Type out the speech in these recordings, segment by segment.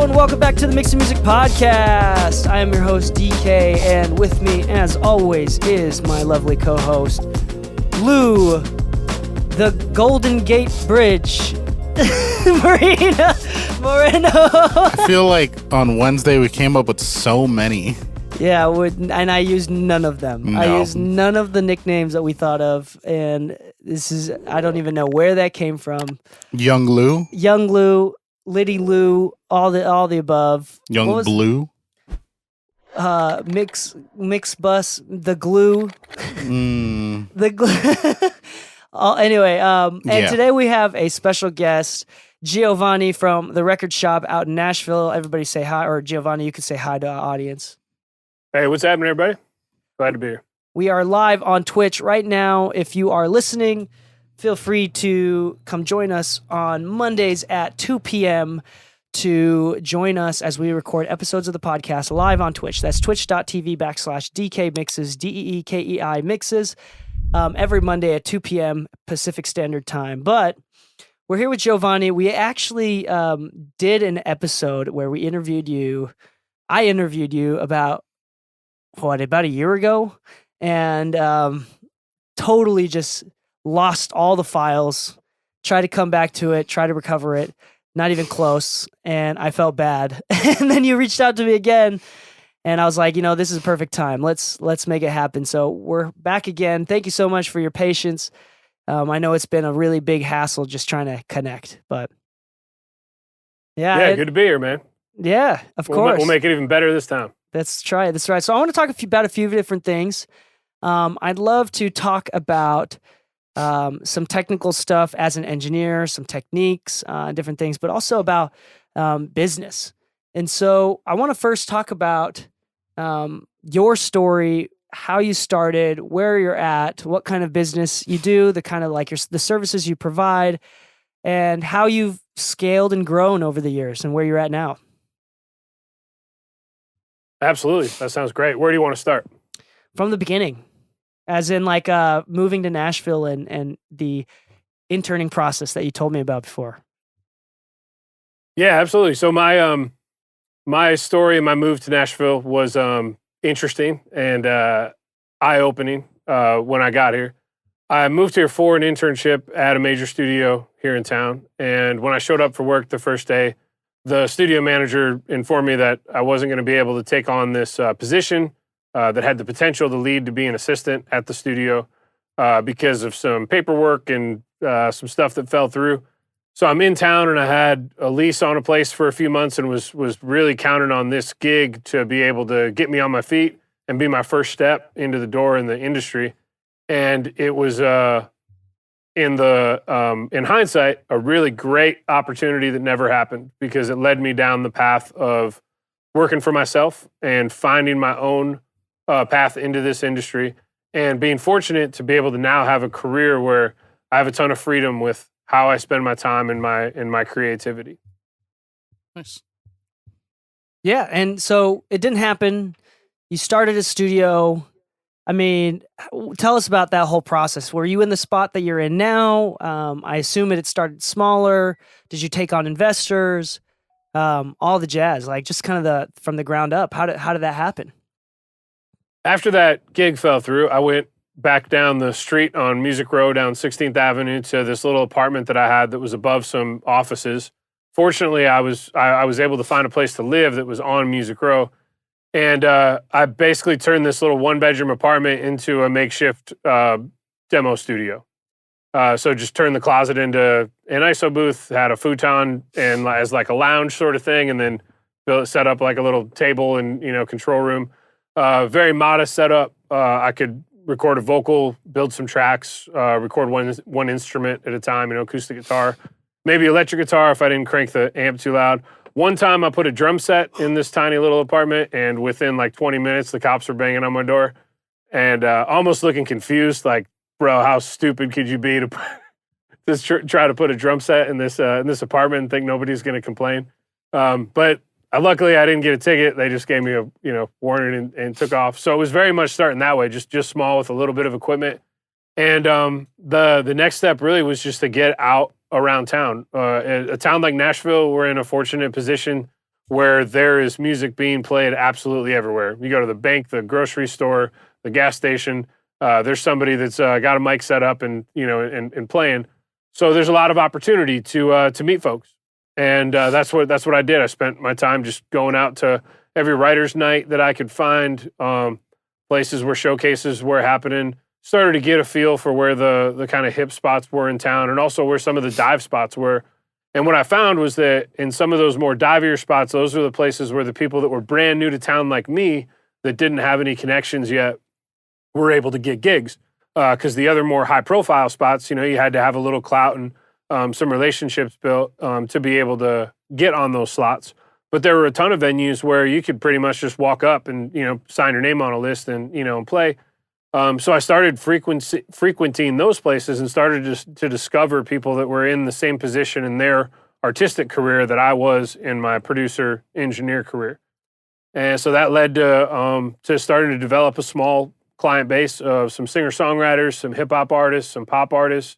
and welcome back to the Mix and Music Podcast. I am your host, Dee Kei, and with me, as always, is my lovely co-host, Lu, the Golden Gate Bridge, Moreno. I feel like on Wednesday we came up with so many. Yeah, and I used none of them. No. I used none of the nicknames that we thought of, and I don't even know where that came from. Young Lu, Liddy Lou, all the above. Young Blue, Mix Bus, the Glue, the Glue. Anyway, and today we have a special guest, Giovanni from the record shop out in Nashville. Everybody say hi, or Giovanni, you can say hi to our audience. Hey, what's happening, everybody? Glad to be here. We are live on Twitch right now. If you are listening, feel free to come join us on Mondays at 2 p.m. to join us as we record episodes of the podcast live on Twitch. That's twitch.tv/DK Mixes, DEEKEI Mixes, every Monday at 2 p.m. Pacific Standard Time. But we're here with Giovanni. We actually did an episode where we interviewed you. I interviewed you about a year ago, and totally just lost all the files, tried to come back to it, try to recover it, not even close, and I felt bad. And then you reached out to me again, and I was like, this is a perfect time. Let's make it happen. So we're back again. Thank you so much for your patience. I know it's been a really big hassle just trying to connect, but good to be here, man. Yeah, of course. We'll make it even better this time. That's right. So I want to talk about a few different things. I'd love to talk about some technical stuff as an engineer, some techniques, different things, but also about business. And so I want to first talk about your story, how you started, where you're at, what kind of business you do, the kind of the services you provide, and how you've scaled and grown over the years and where you're at now. Absolutely. That sounds great. Where do you want to start? From the beginning, as in moving to Nashville and the interning process that you told me about before. Yeah, absolutely. So my story and my move to Nashville was interesting and eye-opening when I got here. I moved here for an internship at a major studio here in town, and when I showed up for work the first day, the studio manager informed me that I wasn't going to be able to take on this position that had the potential to lead to be an assistant at the studio because of some paperwork and some stuff that fell through. So I'm in town, and I had a lease on a place for a few months and was really counting on this gig to be able to get me on my feet and be my first step into the door in the industry. And it was in hindsight, a really great opportunity that never happened because it led me down the path of working for myself and finding my own path into this industry and being fortunate to be able to now have a career where I have a ton of freedom with how I spend my time and my creativity. Nice. Yeah, and so it didn't happen. You started a studio. I mean, tell us about that whole process. Were you in the spot that you're in now? I assume it started smaller. Did you take on investors? All the jazz, just kind of from the ground up. How did that happen? After that gig fell through, I went back down the street on Music Row down 16th Avenue to this little apartment that I had that was above some offices. Fortunately, I was able to find a place to live that was on Music Row. And I basically turned this little one-bedroom apartment into a makeshift demo studio. So just turned the closet into an ISO booth, had a futon and as a lounge sort of thing, and then set up a little table and control room. Very modest setup. I could record a vocal, build some tracks, record one instrument at a time, acoustic guitar, maybe electric guitar if I didn't crank the amp too loud. One time I put a drum set in this tiny little apartment, and within 20 minutes, the cops were banging on my door and almost looking confused, bro, how stupid could you be to just try to put a drum set in this apartment and think nobody's going to complain? But luckily I didn't get a ticket. They just gave me a warning and took off. So it was very much starting that way, just small with a little bit of equipment. And the next step really was just to get out around town. A town like Nashville, we're in a fortunate position where there is music being played absolutely everywhere. You go to the bank, the grocery store, the gas station, there's somebody that's got a mic set up and, and playing. So there's a lot of opportunity to meet folks. And that's what I did. I spent my time just going out to every writer's night that I could find, places where showcases were happening, started to get a feel for where the kind of hip spots were in town and also where some of the dive spots were. And what I found was that in some of those more divier spots, those were the places where the people that were brand new to town like me that didn't have any connections yet were able to get gigs. Because the other more high-profile spots, you had to have a little clout and some relationships built to be able to get on those slots. But there were a ton of venues where you could pretty much just walk up and, sign your name on a list and, and play. So I started frequenting those places and started to discover people that were in the same position in their artistic career that I was in my producer engineer career. And so that led to starting to develop a small client base of some singer-songwriters, some hip-hop artists, some pop artists.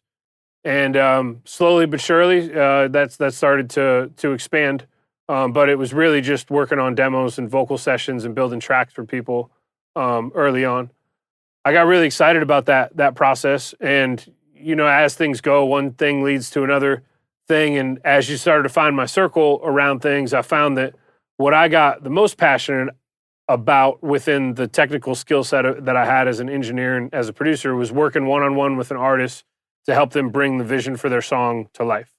And slowly but surely, that started to expand. But it was really just working on demos and vocal sessions and building tracks for people early on. I got really excited about that process. And, as things go, one thing leads to another thing. And as you started to find my circle around things, I found that what I got the most passionate about within the technical skill set that I had as an engineer and as a producer was working one-on-one with an artist to help them bring the vision for their song to life.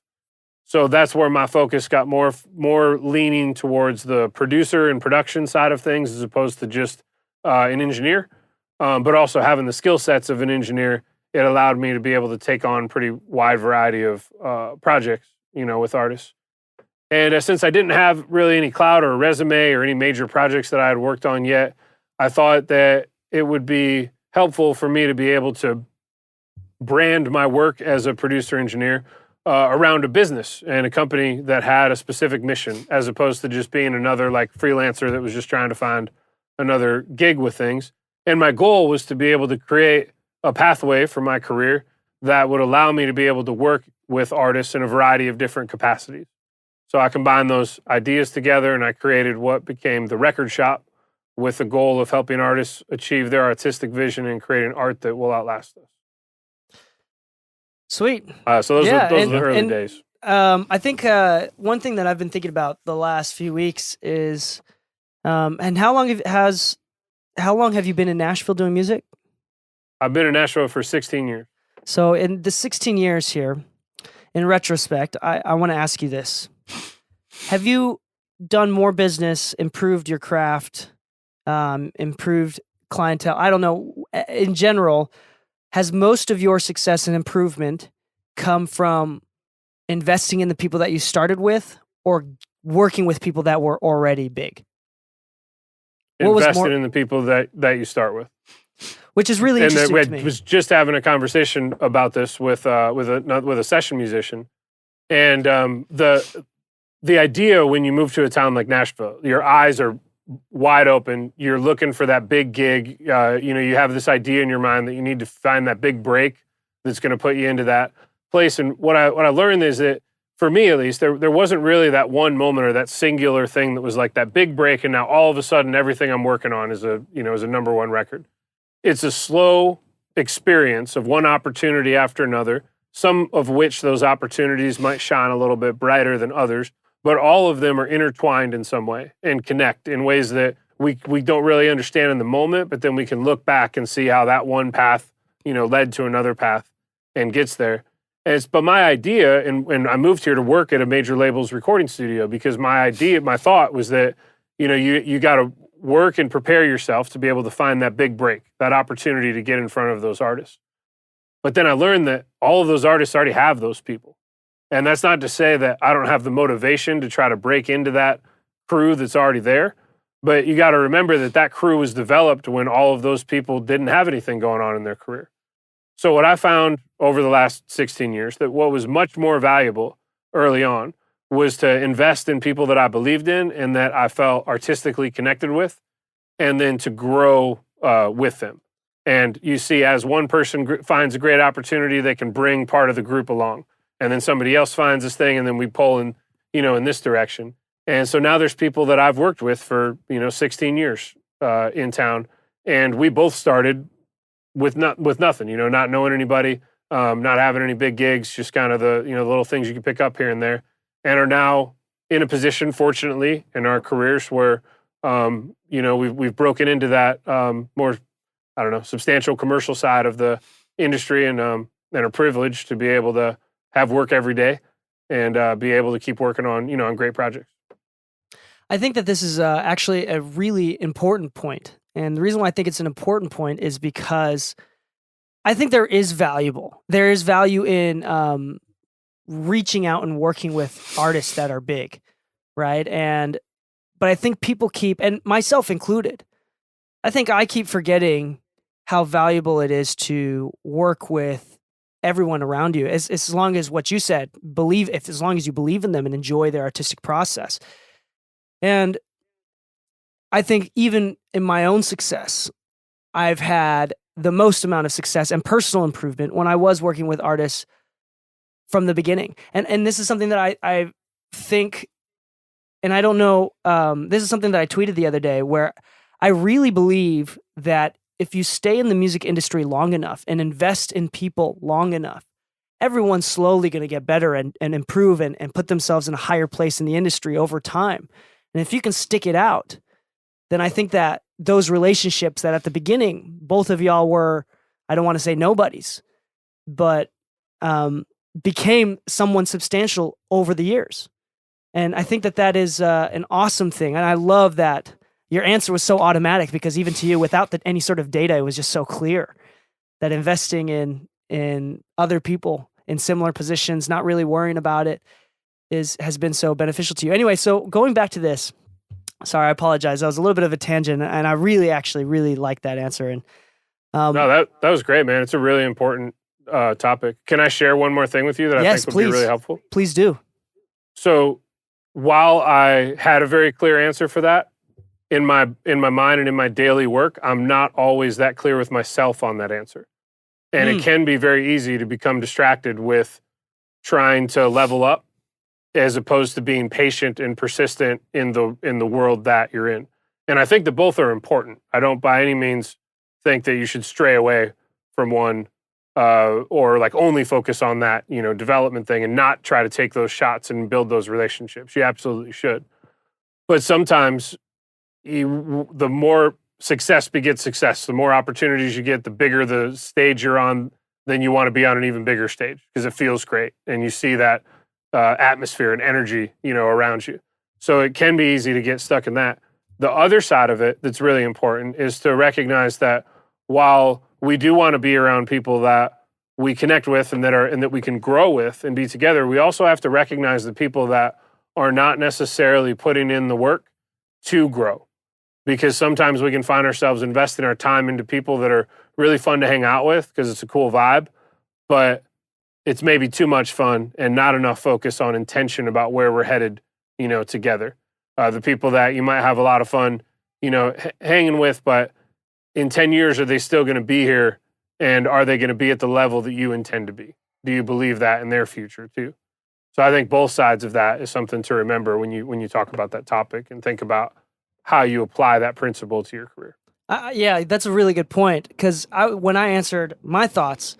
So that's where my focus got more leaning towards the producer and production side of things as opposed to just an engineer. But also having the skill sets of an engineer, it allowed me to be able to take on pretty wide variety of projects, with artists. And since I didn't have really any clout or resume or any major projects that I had worked on yet, I thought that it would be helpful for me to be able to brand my work as a producer engineer around a business and a company that had a specific mission, as opposed to just being another freelancer that was just trying to find another gig with things. And my goal was to be able to create a pathway for my career that would allow me to be able to work with artists in a variety of different capacities. So I combined those ideas together and I created what became the Record Shop with the goal of helping artists achieve their artistic vision and creating art that will outlast us. Sweet. So those are the early days. I think one thing that I've been thinking about the last few weeks is, and how long have you been in Nashville doing music? I've been in Nashville for 16 years. So in the 16 years here, in retrospect, I want to ask you this. Have you done more business, improved your craft, improved clientele? I don't know. In general, has most of your success and improvement come from investing in the people that you started with or working with people that were already big? Invested in the people that you start with. Which is really interesting to me. I was just having a conversation about this with a session musician. And the idea when you move to a town like Nashville, your eyes are wide open. You're looking for that big gig. You have this idea in your mind that you need to find that big break that's going to put you into that place. And what I learned is that, for me at least, there wasn't really that one moment or that singular thing that was like that big break. And now all of a sudden, everything I'm working on is a number one record. It's a slow experience of one opportunity after another, some of which those opportunities might shine a little bit brighter than others, but all of them are intertwined in some way and connect in ways that we don't really understand in the moment, but then we can look back and see how that one path, led to another path and gets there. But my idea, and I moved here to work at a major label's recording studio because my thought was that, you got to work and prepare yourself to be able to find that big break, that opportunity to get in front of those artists. But then I learned that all of those artists already have those people. And that's not to say that I don't have the motivation to try to break into that crew that's already there. But you got to remember that crew was developed when all of those people didn't have anything going on in their career. So what I found over the last 16 years, that what was much more valuable early on was to invest in people that I believed in and that I felt artistically connected with, and then to grow with them. And you see, as one person finds a great opportunity, they can bring part of the group along. And then somebody else finds this thing, and then we pull in, in this direction. And so now there's people that I've worked with for, 16 years in town. And we both started with nothing, not knowing anybody, not having any big gigs, just kind of the, the little things you can pick up here and there, and are now in a position, fortunately, in our careers where, we've broken into that more, substantial commercial side of the industry, and are privileged to be able to have work every day and be able to keep working on great projects. I think that this is actually a really important point. And the reason why I think it's an important point is because I think there is value in reaching out and working with artists that are big, right? But I think people keep, and myself included, I think I keep forgetting how valuable it is to work with everyone around you. As long as what you said, as long as you believe in them and enjoy their artistic process. And I think even in my own success, I've had the most amount of success and personal improvement when I was working with artists from the beginning. And this is something that I think, and I don't know, this is something that I tweeted the other day, where I really believe that if you stay in the music industry long enough and invest in people long enough, everyone's slowly going to get better and improve and put themselves in a higher place in the industry over time. And if you can stick it out, then I think that those relationships that at the beginning, both of y'all were, I don't want to say nobodies, but became someone substantial over the years. And I think that is an awesome thing. And I love that your answer was so automatic, because even to you, without any sort of data, it was just so clear that investing in other people in similar positions, not really worrying about it, has been so beneficial to you. Anyway, so going back to this, sorry, I apologize. That was a little bit of a tangent, and I really like that answer. And no, that was great, man. It's a really important topic. Can I share one more thing with you that I think would be really helpful? Please do. So while I had a very clear answer for that, in my mind and in my daily work, I'm not always that clear with myself on that answer. And it can be very easy to become distracted with trying to level up, as opposed to being patient and persistent in the world that you're in. And I think that both are important. I don't by any means think that you should stray away from one or like only focus on that, development thing and not try to take those shots and build those relationships. You absolutely should. But sometimes the more success begets success, the more opportunities you get, the bigger the stage you're on, then you want to be on an even bigger stage because it feels great. And you see that atmosphere and energy, around you. So it can be easy to get stuck in that. The other side of it that's really important is to recognize that while we do want to be around people that we connect with and that we can grow with and be together, we also have to recognize the people that are not necessarily putting in the work to grow. Because sometimes we can find ourselves investing our time into people that are really fun to hang out with because it's a cool vibe, but it's maybe too much fun and not enough focus on intention about where we're headed, together. The people that you might have a lot of fun, hanging with, but in 10 years, are they still going to be here? And are they going to be at the level that you intend to be? Do you believe that in their future too? So I think both sides of that is something to remember when you talk about that topic and think about how you apply that principle to your career. Yeah, that's a really good point. Because when I answered my thoughts,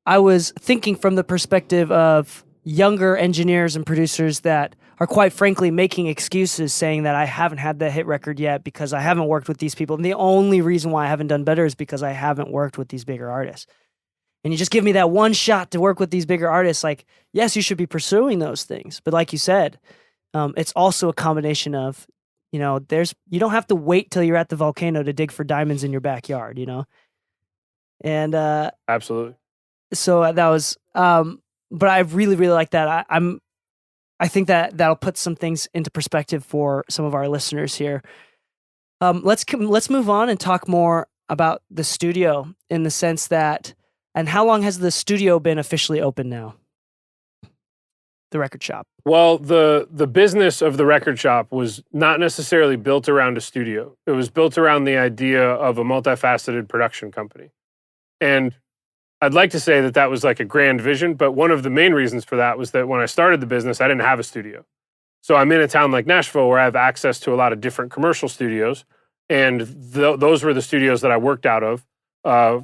I was thinking from the perspective of younger engineers and producers that are quite frankly making excuses saying that I haven't had that hit record yet because I haven't worked with these people. And the only reason why I haven't done better is because I haven't worked with these bigger artists. And you just give me that one shot to work with these bigger artists. Like, yes, you should be pursuing those things. But like you said, it's also a combination of, you don't have to wait till you're at the volcano to dig for diamonds in your backyard, And absolutely. So that was, but I really, really like that. I think that'll put some things into perspective for some of our listeners here. Let's move on and talk more about the studio in the sense that, and how long has the studio been officially open now? The record shop. Well, the business of the record shop was not necessarily built around a studio. It was built around the idea of a multifaceted production company. And I'd like to say that was like a grand vision, but one of the main reasons for that was that when I started the business, I didn't have a studio. So I'm in a town like Nashville where I have access to a lot of different commercial studios, and those were the studios that I worked out of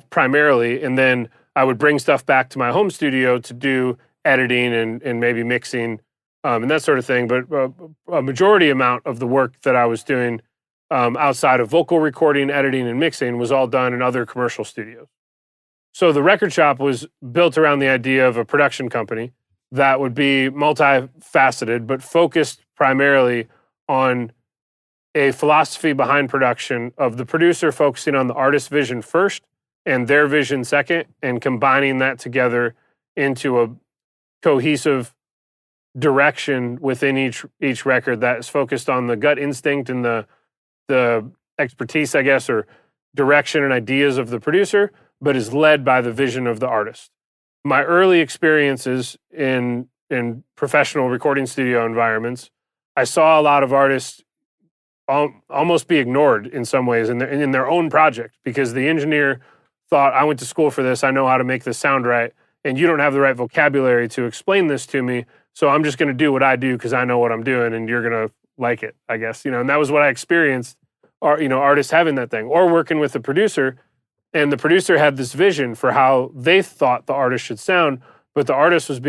primarily. And then I would bring stuff back to my home studio to do editing and maybe mixing and that sort of thing. But a majority amount of the work that I was doing outside of vocal recording, editing, and mixing was all done in other commercial studios. So the record shop was built around the idea of a production company that would be multifaceted, but focused primarily on a philosophy behind production of the producer focusing on the artist's vision first and their vision second, and combining that together into a cohesive direction within each record that is focused on the gut instinct and the expertise, I guess, or direction and ideas of the producer, but is led by the vision of the artist. My early experiences in professional recording studio environments, I saw a lot of artists almost be ignored in some ways in their own project, because the engineer thought, I went to school for this, I know how to make this sound right, and you don't have the right vocabulary to explain this to me, so I'm just going to do what I do because I know what I'm doing, and you're going to like it, I guess. And that was what I experienced, artists having that thing, or working with a producer, and the producer had this vision for how they thought the artist should sound, but the artist was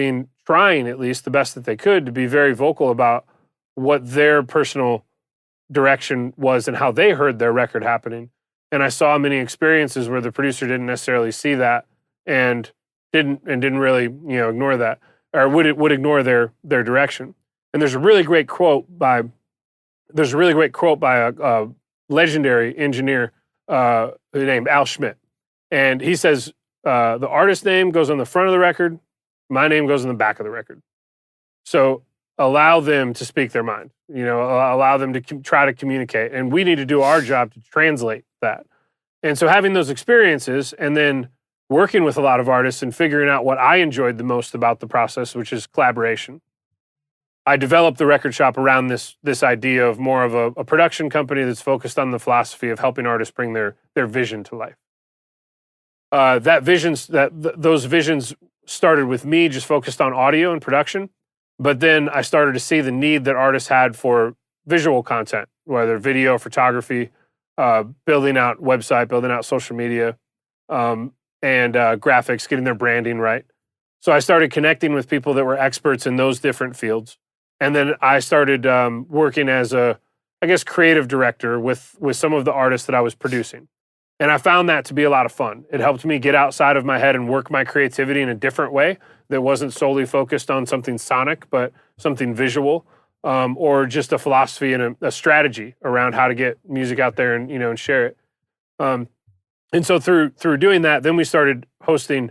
trying at least the best that they could to be very vocal about what their personal direction was and how they heard their record happening. And I saw many experiences where the producer didn't necessarily see that and didn't really, ignore that, or would ignore their direction. And there's a really great quote by a legendary engineer named Al Schmidt. And he says, the artist's name goes on the front of the record, my name goes on the back of the record. So allow them to speak their mind, allow them to try to communicate. And we need to do our job to translate that. And so having those experiences and then working with a lot of artists and figuring out what I enjoyed the most about the process, which is collaboration. I developed the record shop around this idea of more of a production company that's focused on the philosophy of helping artists bring their vision to life. Those visions started with me just focused on audio and production, but then I started to see the need that artists had for visual content, whether video, photography, building out website, building out social media, and graphics, getting their branding right. So I started connecting with people that were experts in those different fields. And then I started working as creative director with some of the artists that I was producing. And I found that to be a lot of fun. It helped me get outside of my head and work my creativity in a different way that wasn't solely focused on something sonic, but something visual, or just a philosophy and a strategy around how to get music out there and share it. And so through doing that, then we started hosting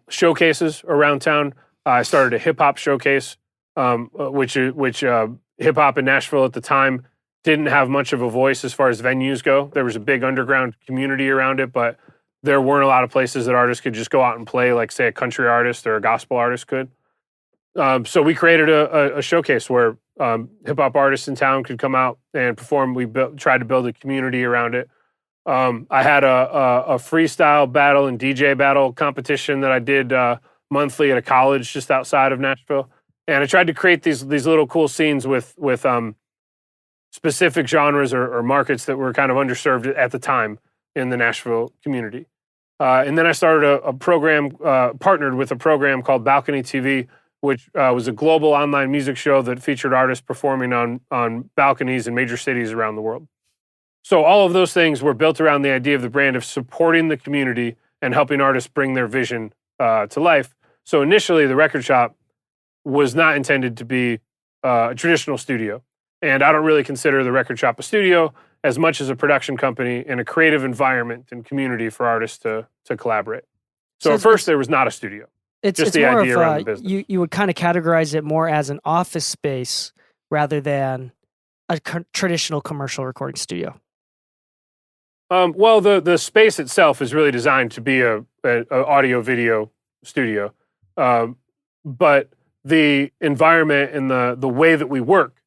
showcases around town. I started a hip hop showcase, which hip hop in Nashville at the time didn't have much of a voice as far as venues go. There was a big underground community around it, but there weren't a lot of places that artists could just go out and play, like say a country artist or a gospel artist could. So we created a showcase where hip hop artists in town could come out and perform. We tried to build a community around it. I had a freestyle battle and DJ battle competition that I did monthly at a college just outside of Nashville, and I tried to create these little cool scenes with specific genres or markets that were kind of underserved at the time in the Nashville community. And then I started a program, partnered with a program called Balcony TV, which was a global online music show that featured artists performing on balconies in major cities around the world. So all of those things were built around the idea of the brand of supporting the community and helping artists bring their vision to life. So initially, the record shop was not intended to be a traditional studio. And I don't really consider the record shop a studio as much as a production company and a creative environment and community for artists to collaborate. So at first, there was not a studio. It's just the more idea of around the business. You would kind of categorize it more as an office space rather than a traditional commercial recording studio. Well, the space itself is really designed to be a audio video studio, but the environment and the way that we work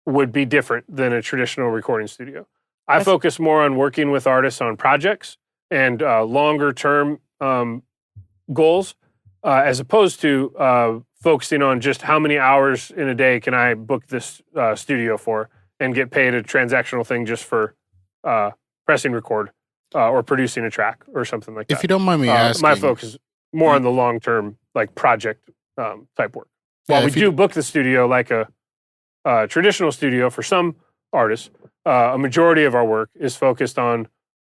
would be different than a traditional recording studio. I focus more on working with artists on projects and longer term goals, as opposed to focusing on just how many hours in a day can I book this studio for and get paid a transactional thing just for pressing record or producing a track or something like that. If you don't mind me asking, my focus is more on the long term, like project type work. While we do book the studio like a traditional studio for some artists, a majority of our work is focused on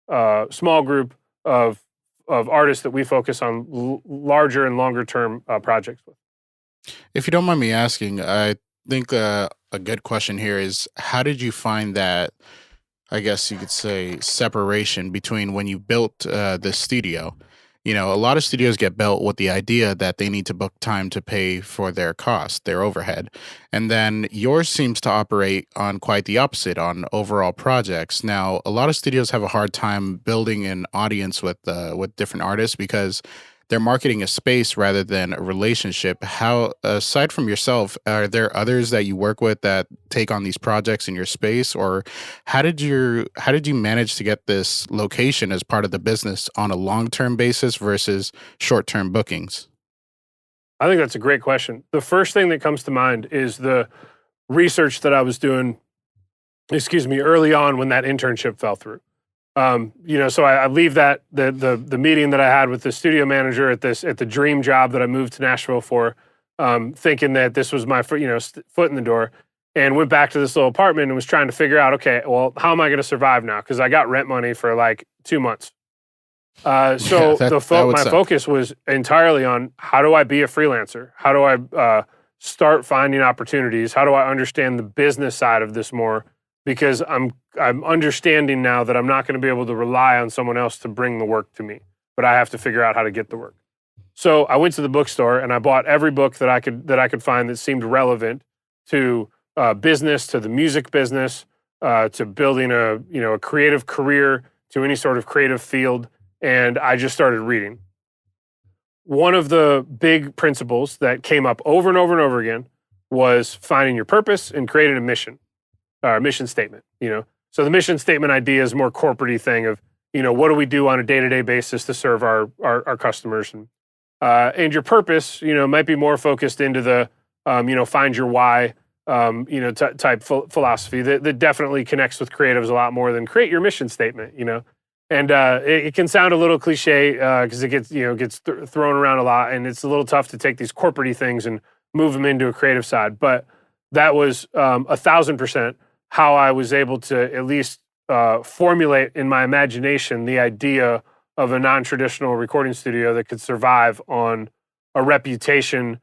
a small group of artists that we focus on larger and longer term projects with. if you don't mind me asking, I think a good question here is, how did you find that, I guess you could say, separation between when you built this studio? You know, a lot of studios get built with the idea that they need to book time to pay for their cost, their overhead. And then yours seems to operate on quite the opposite, on overall projects. Now, a lot of studios have a hard time building an audience with different artists because they're marketing a space rather than a relationship. How, aside from yourself, are there others that you work with that take on these projects in your space, or how did you manage to get this location as part of the business on a long-term basis versus short-term bookings? I think that's a great question. The first thing that comes to mind is the research that I was doing, early on when that internship fell through. So I leave that the meeting that I had with the studio manager at the dream job that I moved to Nashville for, thinking that this was my foot in the door, and went back to this little apartment and was trying to figure out, okay, well, how am I going to survive now? Because I got rent money for like 2 months. My focus was entirely on, how do I be a freelancer? How do I start finding opportunities? How do I understand the business side of this more? Because I'm understanding now that I'm not going to be able to rely on someone else to bring the work to me, but I have to figure out how to get the work. So I went to the bookstore and I bought every book that I could find that seemed relevant to business, to the music business, to building a creative career, to any sort of creative field, and I just started reading. One of the big principles that came up over and over and over again was finding your purpose and creating a mission. Mission statement, So the mission statement idea is more corporate-y thing of, what do we do on a day-to-day basis to serve our customers? And your purpose, might be more focused into the, find your why, type philosophy that definitely connects with creatives a lot more than create your mission statement, And it can sound a little cliche because it gets thrown around a lot, and it's a little tough to take these corporate-y things and move them into a creative side. But that was 1,000% how I was able to at least formulate in my imagination the idea of a non-traditional recording studio that could survive on a reputation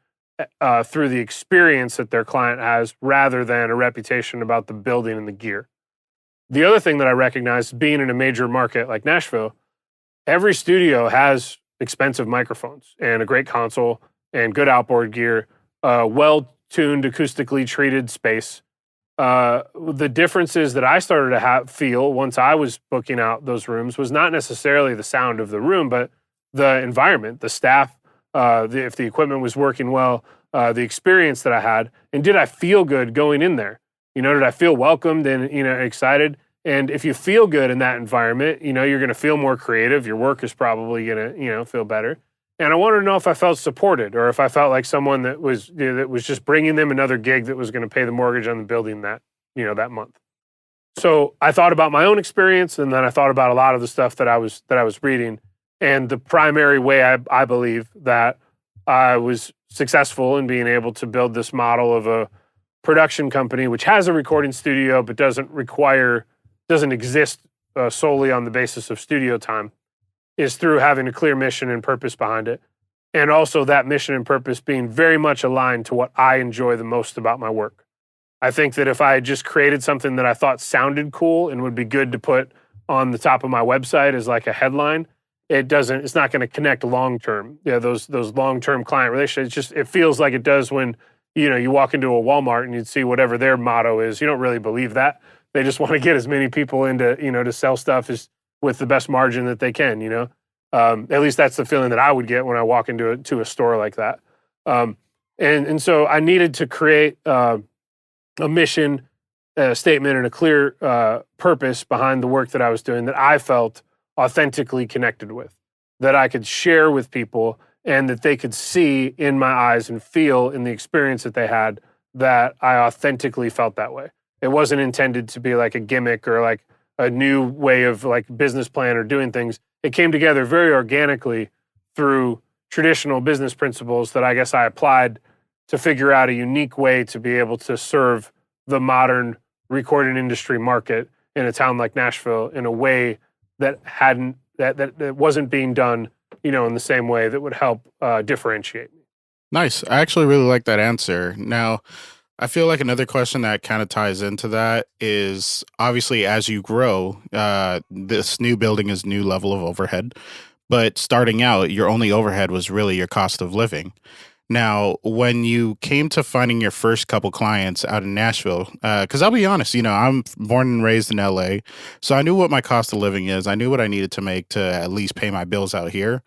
through the experience that their client has, rather than a reputation about the building and the gear. The other thing that I recognized, being in a major market like Nashville, every studio has expensive microphones and a great console and good outboard gear, well-tuned, acoustically treated space. The differences that I started to feel once I was booking out those rooms was not necessarily the sound of the room, but the environment, the staff, if the equipment was working well, the experience that I had, and did I feel good going in there? Did I feel welcomed and excited? And if you feel good in that environment, you're going to feel more creative. Your work is probably going to feel better. And I wanted to know if I felt supported, or if I felt like someone that was just bringing them another gig that was going to pay the mortgage on the building that month. So I thought about my own experience, and then I thought about a lot of the stuff that I was reading. And the primary way I believe that I was successful in being able to build this model of a production company, which has a recording studio but doesn't exist solely on the basis of studio time, is through having a clear mission and purpose behind it. And also that mission and purpose being very much aligned to what I enjoy the most about my work. I think that if I had just created something that I thought sounded cool and would be good to put on the top of my website as like a headline, it's not going to connect long-term. Those long-term client relationships, it feels like it does when, you walk into a Walmart and you'd see whatever their motto is. You don't really believe that. They just want to get as many people into, to sell stuff with the best margin that they can, At least that's the feeling that I would get when I walk into a store like that. And so I needed to create a mission, a statement, and a clear purpose behind the work that I was doing that I felt authentically connected with, that I could share with people and that they could see in my eyes and feel in the experience that they had that I authentically felt that way. It wasn't intended to be like a gimmick or like a new way of like business plan or doing things. It came together very organically through traditional business principles that I guess I applied to figure out a unique way to be able to serve the modern recording industry market in a town like Nashville in a way that that wasn't being done, in the same way that would help differentiate me. Nice. I actually really like that answer. Now, I feel like another question that kind of ties into that is obviously as you grow, this new building is new level of overhead, but starting out, your only overhead was really your cost of living. Now, when you came to finding your first couple clients out in Nashville, because I'll be honest, I'm born and raised in LA, so I knew what my cost of living is. I knew what I needed to make to at least pay my bills out here.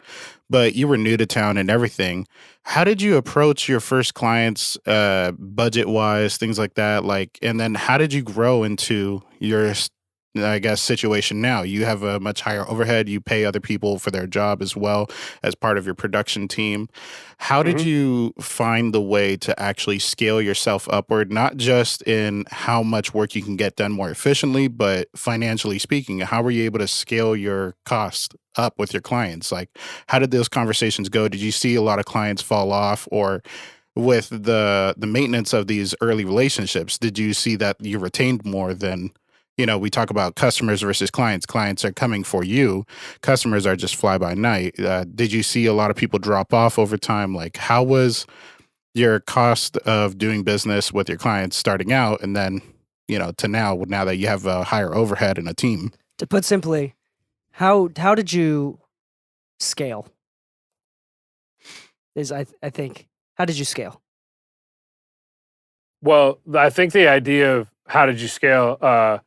But you were new to town and everything. How did you approach your first clients, budget wise, things like that? And then how did you grow into your, I guess, situation now? You have a much higher overhead. You pay other people for their job as well as part of your production team. How did you find the way to actually scale yourself upward, not just in how much work you can get done more efficiently, but financially speaking? How were you able to scale your cost up with your clients? How did those conversations go? Did you see a lot of clients fall off, or with the maintenance of these early relationships, did you see that you retained more than, we talk about customers versus clients. Clients are coming for you. Customers are just fly by night. Did you see a lot of people drop off over time? How was your cost of doing business with your clients starting out, and then, to now that you have a higher overhead and a team? To put simply, how did you scale? I think, how did you scale? Well, I think the idea of how did you scale,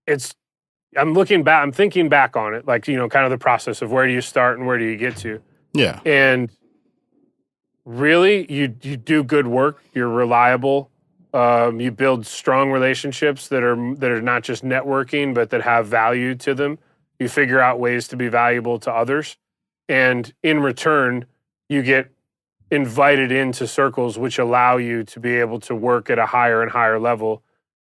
it's I'm looking back, I'm thinking back on it, kind of the process of where do you start and where do you get to. Yeah. And really, you do good work, you're reliable, you build strong relationships that are not just networking, but that have value to them. You figure out ways to be valuable to others. And in return, you get invited into circles which allow you to be able to work at a higher and higher level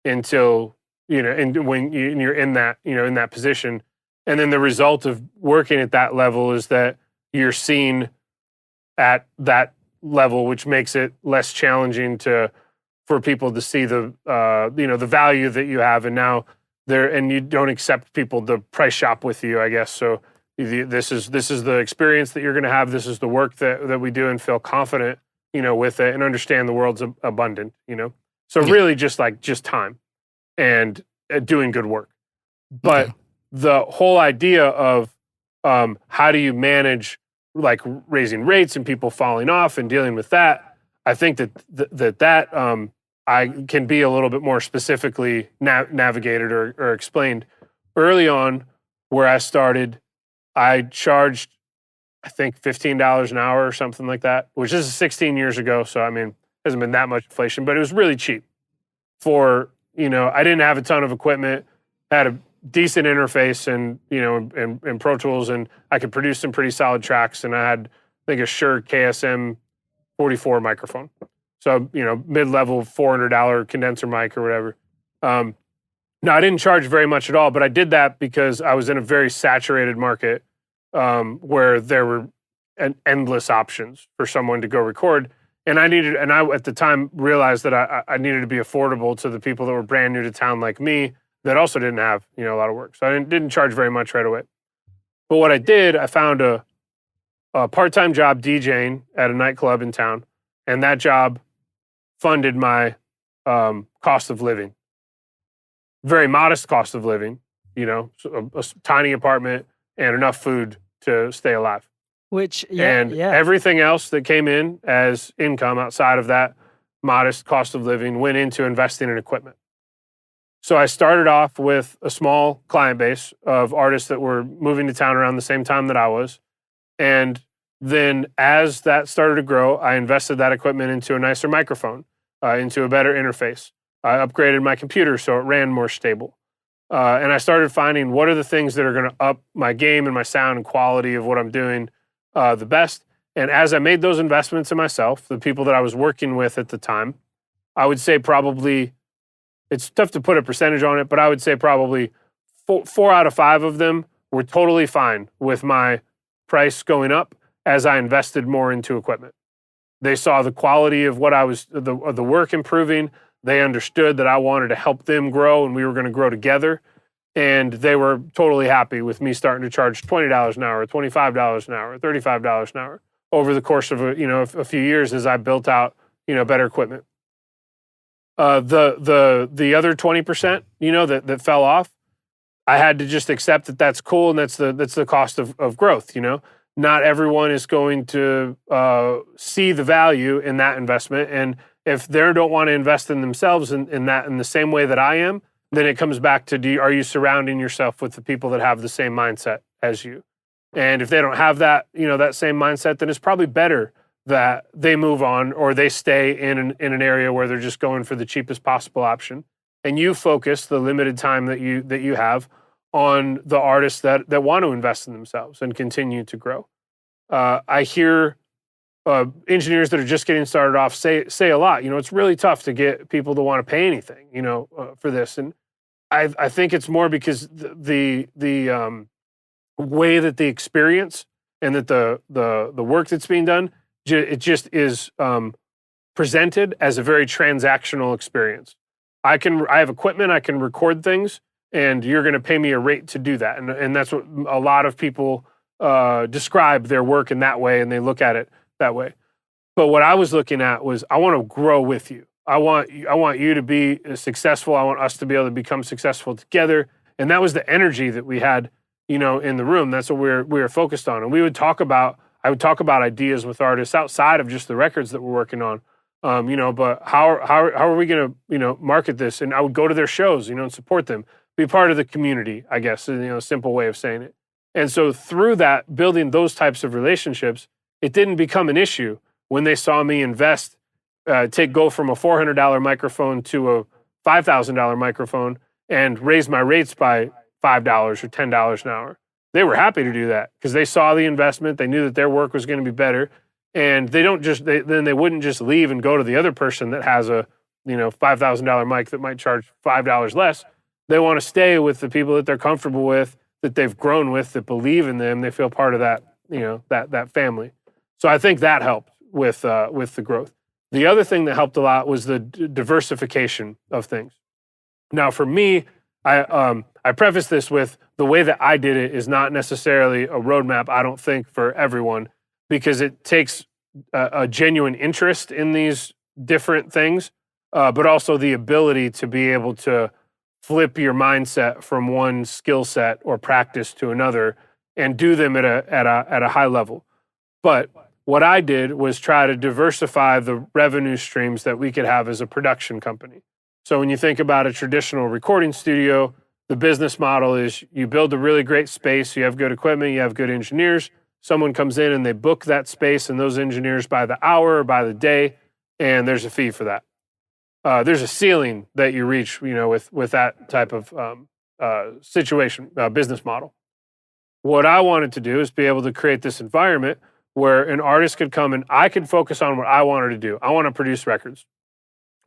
until, and when you're in that, in that position. And then the result of working at that level is that you're seen at that level, which makes it less challenging for people to see the the value that you have. And now and you don't accept people to price shop with you, I guess. So this is the experience that you're going to have. This is the work that we do, and feel confident, with it, and understand the world's abundant, So really just time and doing good work. But the whole idea of how do you manage raising rates and people falling off and dealing with that, I think that I can be a little bit more specifically navigated or explained. Early on, where I started, I charged, I think, $15 an hour or something like that, which is 16 years ago. So, it hasn't been that much inflation, but it was really cheap for, I didn't have a ton of equipment, had a decent interface and Pro Tools, and I could produce some pretty solid tracks. And I had, I think, a Shure KSM 44 microphone. So, mid-level $400 condenser mic or whatever. No, I didn't charge very much at all, but I did that because I was in a very saturated market where there were endless options for someone to go record. And I at the time realized that I needed to be affordable to the people that were brand new to town like me that also didn't have, a lot of work. So I didn't charge very much right away. But what I did, I found a part-time job DJing at a nightclub in town, and that job funded my cost of living. Very modest cost of living, so a tiny apartment and enough food to stay alive. Everything else that came in as income outside of that modest cost of living went into investing in equipment. So I started off with a small client base of artists that were moving to town around the same time that I was. And then as that started to grow, I invested that equipment into a nicer microphone, into a better interface. I upgraded my computer so it ran more stable. And I started finding what are the things that are going to up my game and my sound and quality of what I'm doing the best. And as I made those investments in myself, the people that I was working with at the time, I would say probably, it's tough to put a percentage on it, but I would say probably 4 out of 5 of them were totally fine with my price going up as I invested more into equipment. They saw the quality of what I was, the work improving. They understood that I wanted to help them grow and we were going to grow together. And they were totally happy with me starting to charge $20 an hour, $25 an hour, $35 an hour over the course of a few years as I built out, better equipment. The other 20%, that fell off, I had to just accept that that's cool and that's the cost of growth. Not everyone is going to see the value in that investment, and if they don't want to invest in themselves in the same way that I am, then it comes back to are you surrounding yourself with the people that have the same mindset as you? And if they don't have that, that same mindset, then it's probably better that they move on or they stay in an area where they're just going for the cheapest possible option. And you focus the limited time that you have on the artists that want to invest in themselves and continue to grow. I hear engineers that are just getting started off say a lot. It's really tough to get people to want to pay anything, for this. And I think it's more because the way that the experience and that the work that's being done, it just is presented as a very transactional experience. I have equipment, I can record things, and you're going to pay me a rate to do that. And that's what a lot of people describe their work in that way, and they look at it that way. But what I was looking at was, I want to grow with you. I want you to be successful. I want us to be able to become successful together. And that was the energy that we had, in the room. That's what we were focused on. And I would talk about ideas with artists outside of just the records that we're working on. But how are we going to, market this? And I would go to their shows, and support them, be part of the community, I guess, a simple way of saying it. And so through that, building those types of relationships, it didn't become an issue when they saw me invest, go from a $400 microphone to a $5,000 microphone and raise my rates by $5 or $10 an hour. They were happy to do that because they saw the investment. They knew that their work was going to be better. And they wouldn't just leave and go to the other person that has a, $5,000 mic that might charge $5 less. They want to stay with the people that they're comfortable with, that they've grown with, that believe in them. They feel part of that, that family. So I think that helped with the growth. The other thing that helped a lot was the diversification of things. Now, for me, I preface this with the way that I did it is not necessarily a roadmap, I don't think, for everyone, because it takes a genuine interest in these different things, but also the ability to be able to flip your mindset from one skill set or practice to another and do them at a high level. But what I did was try to diversify the revenue streams that we could have as a production company. So when you think about a traditional recording studio, the business model is you build a really great space, you have good equipment, you have good engineers, someone comes in and they book that space and those engineers by the hour or by the day, and there's a fee for that. There's a ceiling that you reach, with that type of situation, business model. What I wanted to do is be able to create this environment where an artist could come and I could focus on what I wanted to do. I want to produce records.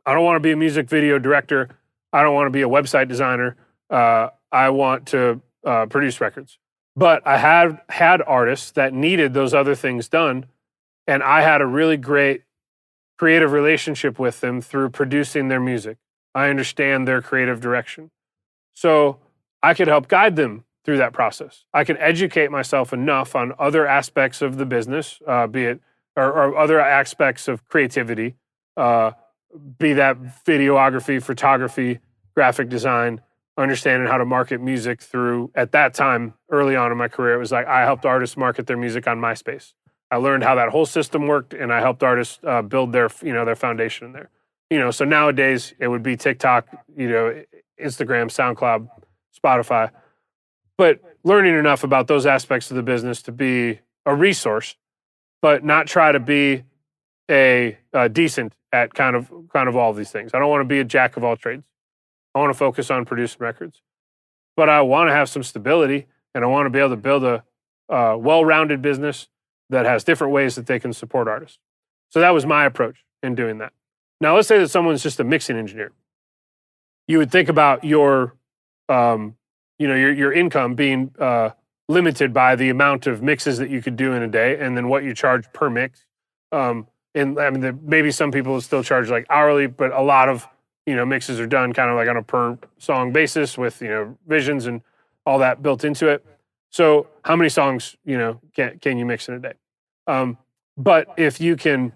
I don't want to be a music video director. I don't want to be a website designer. I want to produce records. But I had artists that needed those other things done, and I had a really great creative relationship with them through producing their music. I understand their creative direction. So I could help guide them through that process. I could educate myself enough on other aspects of the business, be it or other aspects of creativity, be that videography, photography, graphic design, understanding how to market music through, at that time, early on in my career, it was like I helped artists market their music on MySpace. I learned how that whole system worked, and I helped artists build their foundation in there. So nowadays it would be TikTok, Instagram, SoundCloud, Spotify. But learning enough about those aspects of the business to be a resource, but not try to be a decent at kind of all these things. I don't want to be a jack of all trades. I want to focus on producing records, but I want to have some stability, and I want to be able to build a well-rounded business that has different ways that they can support artists. So that was my approach in doing that. Now, let's say that someone's just a mixing engineer. You would think about your income being limited by the amount of mixes that you could do in a day, and then what you charge per mix. Maybe some people still charge like hourly, but a lot of mixes are done kind of like on a per song basis with visions and all that built into it. So how many songs can you mix in a day? But if you can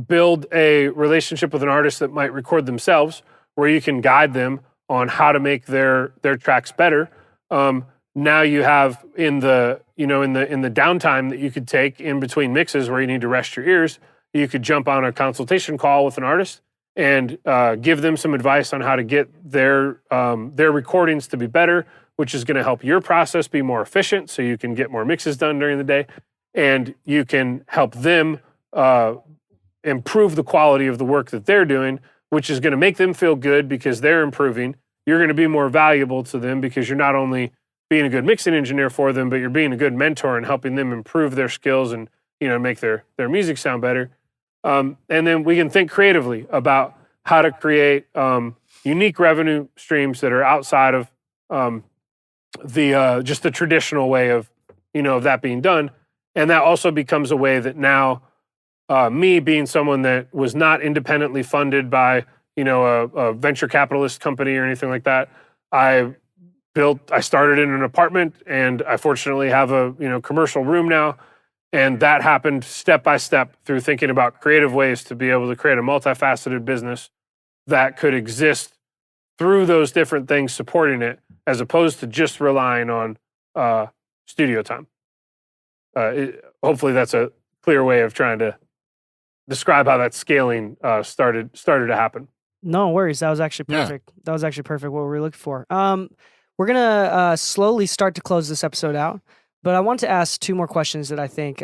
build a relationship with an artist that might record themselves, where you can guide them on how to make their tracks better. Now you have in the downtime that you could take in between mixes where you need to rest your ears, you could jump on a consultation call with an artist and give them some advice on how to get their recordings to be better, which is going to help your process be more efficient, so you can get more mixes done during the day, and you can help them improve the quality of the work that they're doing, which is going to make them feel good because they're improving. You're going to be more valuable to them because you're not only being a good mixing engineer for them, but you're being a good mentor and helping them improve their skills and make their music sound better. And then we can think creatively about how to create unique revenue streams that are outside of just the traditional way of of that being done. And that also becomes a way that now me being someone that was not independently funded by a venture capitalist company or anything like that, I started in an apartment, and I fortunately have a commercial room now. And that happened step by step through thinking about creative ways to be able to create a multifaceted business that could exist through those different things supporting it, as opposed to just relying on studio time. Hopefully that's a clear way of trying to describe how that scaling started to happen. No worries. That was actually perfect. Yeah. That was actually perfect what we were looking for. We're going to slowly start to close this episode out, but I want to ask two more questions that I think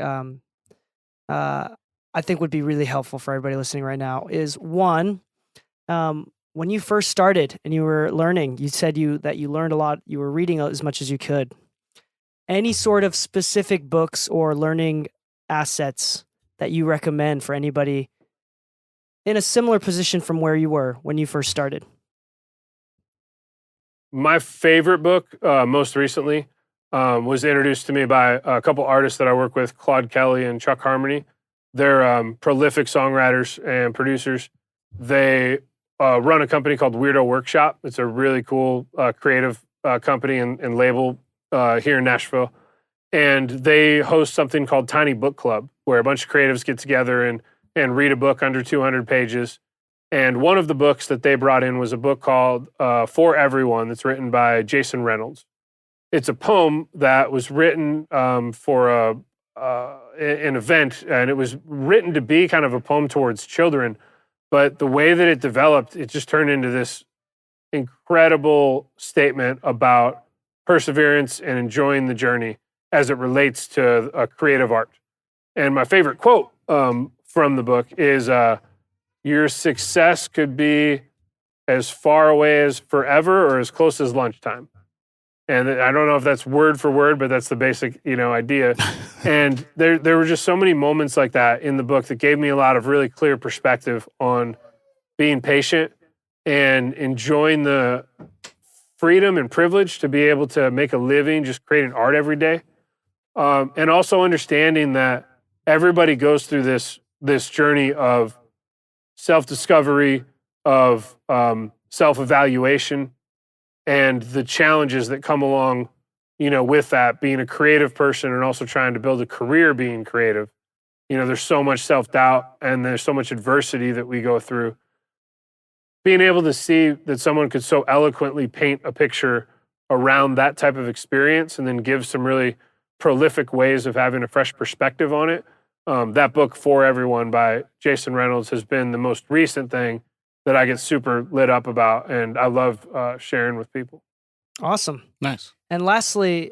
would be really helpful for everybody listening right now. Is one, when you first started and you were learning, you said that you learned a lot, you were reading as much as you could. Any sort of specific books or learning assets that you recommend for anybody in a similar position from where you were when you first started? My favorite book most recently was introduced to me by a couple artists that I work with, Claude Kelly and Chuck Harmony. They're prolific songwriters and producers. They run a company called Weirdo Workshop. It's a really cool creative company and label here in Nashville. And they host something called Tiny Book Club, where a bunch of creatives get together and read a book under 200 pages. And one of the books that they brought in was a book called For Everyone, that's written by Jason Reynolds. It's a poem that was written for an event, and it was written to be kind of a poem towards children. But the way that it developed, it just turned into this incredible statement about perseverance and enjoying the journey as it relates to creative art. And my favorite quote from the book is, your success could be as far away as forever or as close as lunchtime. And I don't know if that's word for word, but that's the basic, idea. And there were just so many moments like that in the book that gave me a lot of really clear perspective on being patient and enjoying the freedom and privilege to be able to make a living just creating art every day. And also understanding that everybody goes through this journey of self-discovery, of self-evaluation, and the challenges that come along, with that, being a creative person and also trying to build a career being creative. There's so much self-doubt and there's so much adversity that we go through. Being able to see that someone could so eloquently paint a picture around that type of experience and then give some really prolific ways of having a fresh perspective on it. That book, For Everyone by Jason Reynolds, has been the most recent thing that I get super lit up about, and I love sharing with people. Awesome. Nice. And lastly,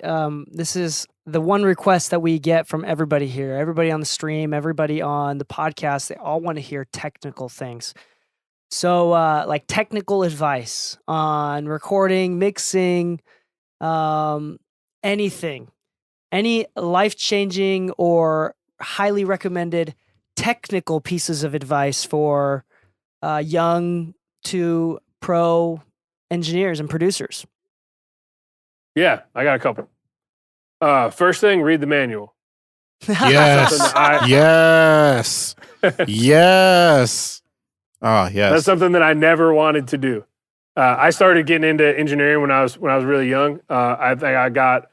this is the one request that we get from everybody here, everybody on the stream, everybody on the podcast. They all want to hear technical things. So like technical advice on recording, mixing, anything. Any life-changing or highly recommended technical pieces of advice for young to pro engineers and producers? Yeah, I got a couple. First thing, read the manual. Yes. Yes. Yes. Oh, yes. That's something that I never wanted to do. I started getting into engineering when I was really young. I think I got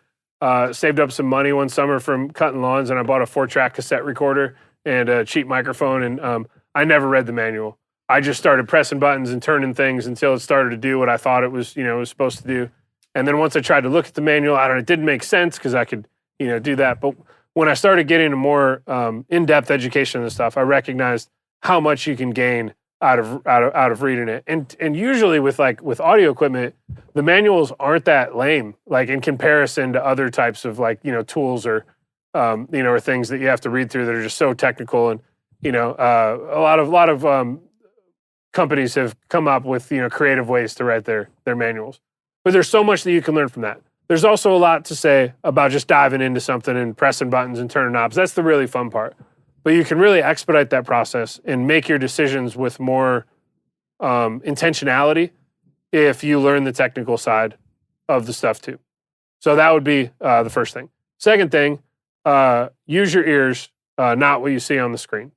saved up some money one summer from cutting lawns, and I bought a 4-track cassette recorder and a cheap microphone. And I never read the manual. I just started pressing buttons and turning things until it started to do what I thought it was supposed to do. And then once I tried to look at the manual, it didn't make sense because I could do that. But when I started getting a more in-depth education and stuff, I recognized how much you can gain out of reading it. And usually with audio equipment, the manuals aren't that lame, like in comparison to other types of tools or or things that you have to read through that are just so technical. And a lot of companies have come up with creative ways to write their manuals. But there's so much that you can learn from that. There's also a lot to say about just diving into something and pressing buttons and turning knobs. That's the really fun part. But you can really expedite that process and make your decisions with more intentionality if you learn the technical side of the stuff too. So that would be the first thing. Second thing, use your ears, not what you see on the screen.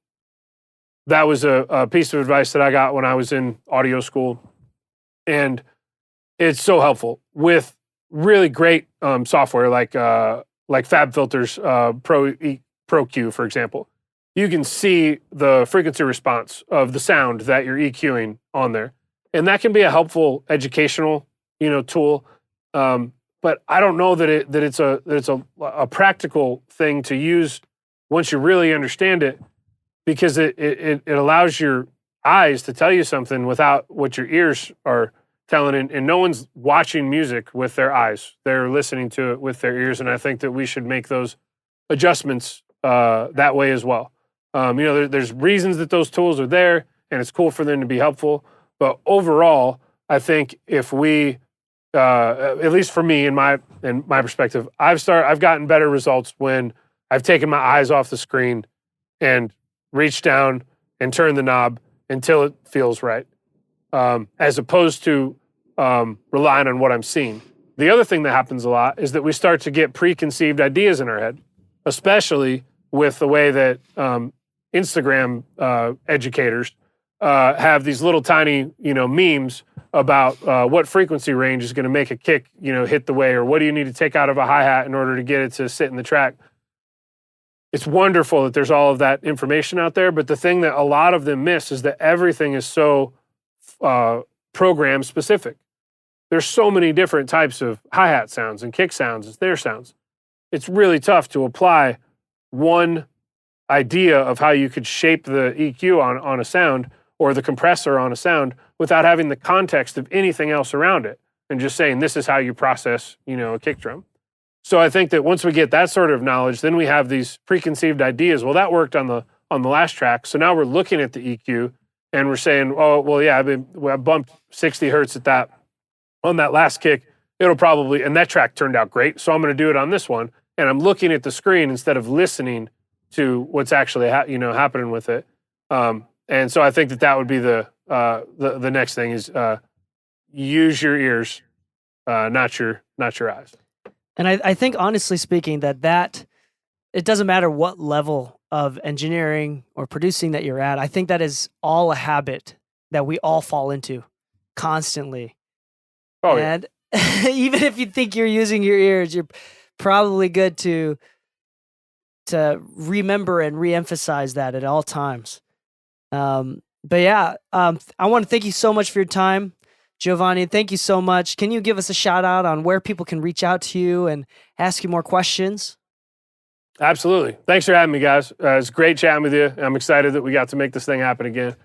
That was a piece of advice that I got when I was in audio school. And it's so helpful with really great software like FabFilter's Pro Q, for example. You can see the frequency response of the sound that you're EQing on there. And that can be a helpful educational, tool. But I don't know that it's a practical thing to use once you really understand it, because it allows your eyes to tell you something without what your ears are telling. And no one's watching music with their eyes. They're listening to it with their ears. And I think that we should make those adjustments that way as well. There's reasons that those tools are there, and it's cool for them to be helpful. But overall, I think if we, at least for me, in my perspective, I've gotten better results when I've taken my eyes off the screen and reached down and turned the knob until it feels right, as opposed to relying on what I'm seeing. The other thing that happens a lot is that we start to get preconceived ideas in our head, especially with the way that Instagram educators have these little tiny, memes about what frequency range is going to make a kick, hit the way, or what do you need to take out of a hi-hat in order to get it to sit in the track. It's wonderful that there's all of that information out there, but the thing that a lot of them miss is that everything is so program specific. There's so many different types of hi-hat sounds and kick sounds and snare sounds. It's really tough to apply one idea of how you could shape the EQ on a sound or the compressor on a sound without having the context of anything else around it and just saying this is how you process, a kick drum. So I think that once we get that sort of knowledge, then we have these preconceived ideas. Well, that worked on the last track. So now we're looking at the EQ and we're saying, oh, well, yeah, I bumped 60 hertz at that on that last kick. It'll probably, and that track turned out great. So I'm going to do it on this one. And I'm looking at the screen instead of listening to what's actually happening with it. And so I think that would be the next thing is use your ears, not your eyes. And I think, honestly speaking, that it doesn't matter what level of engineering or producing that you're at. I think that is all a habit that we all fall into constantly. Oh, and even if you think you're using your ears, you're probably good to remember and reemphasize that at all times. But yeah, I want to thank you so much for your time, Giovanni. Thank you so much. Can you give us a shout out on where people can reach out to you and ask you more questions? Absolutely. Thanks for having me, guys. It's great chatting with you. I'm excited that we got to make this thing happen again.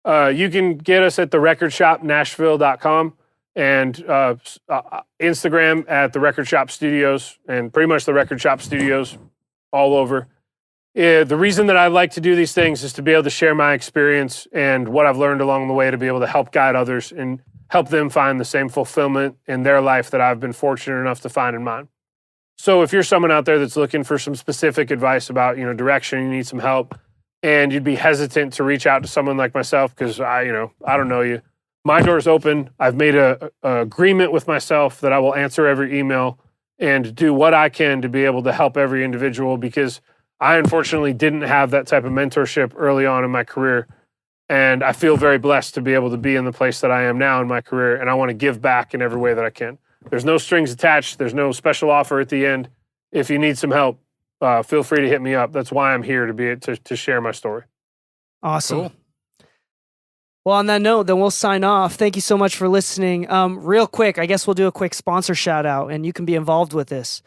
You can get us at therecordshopnashville.com and Instagram at the Record Shop Studios, and pretty much the Record Shop Studios all over. The reason that I like to do these things is to be able to share my experience and what I've learned along the way to be able to help guide others and help them find the same fulfillment in their life that I've been fortunate enough to find in mine. So if you're someone out there that's looking for some specific advice about, direction, you need some help, and you'd be hesitant to reach out to someone like myself because I don't know you, my door's open. I've made a agreement with myself that I will answer every email and do what I can to be able to help every individual, because I unfortunately didn't have that type of mentorship early on in my career. And I feel very blessed to be able to be in the place that I am now in my career. And I want to give back in every way that I can. There's no strings attached. There's no special offer at the end. If you need some help, feel free to hit me up. That's why I'm here, to share my story. Awesome. Cool. Well, on that note, then we'll sign off. Thank you so much for listening. Real quick, I guess we'll do a quick sponsor shout out, and you can be involved with this.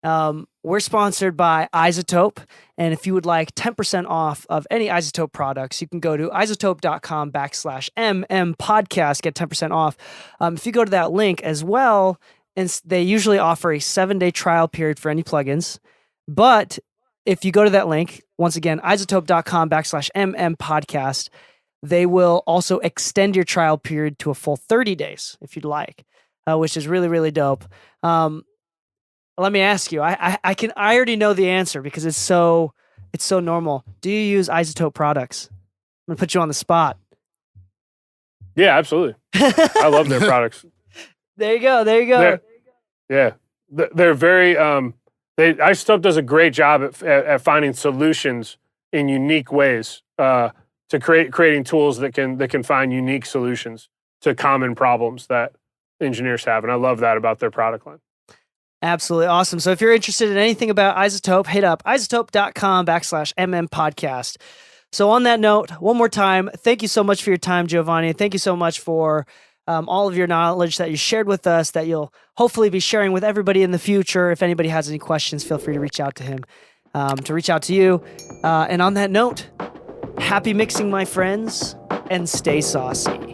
We're sponsored by iZotope, and if you would like 10% off of any iZotope products, you can go to iZotope.com/MMPodcast, get 10% off. If you go to that link as well, and they usually offer a 7-day trial period for any plugins. But if you go to that link, once again, iZotope.com/MMPodcast, they will also extend your trial period to a full 30 days if you'd like, which is really, really dope. Let me ask you, I already know the answer because it's so normal. Do you use iZotope products? I'm gonna put you on the spot. Yeah, absolutely. I love their products. There you go. They're very, iZotope does a great job at finding solutions in unique ways, to creating tools that can find unique solutions to common problems that engineers have. And I love that about their product line. Absolutely awesome. So if you're interested in anything about iZotope, hit up iZotope.com/MMPodcast. So on that note, one more time, thank you so much for your time, Giovanni. Thank you so much for all of your knowledge that you shared with us, that you'll hopefully be sharing with everybody in the future. If anybody has any questions, feel free to reach out to him, to reach out to you. And on that note, happy mixing, my friends, and stay saucy.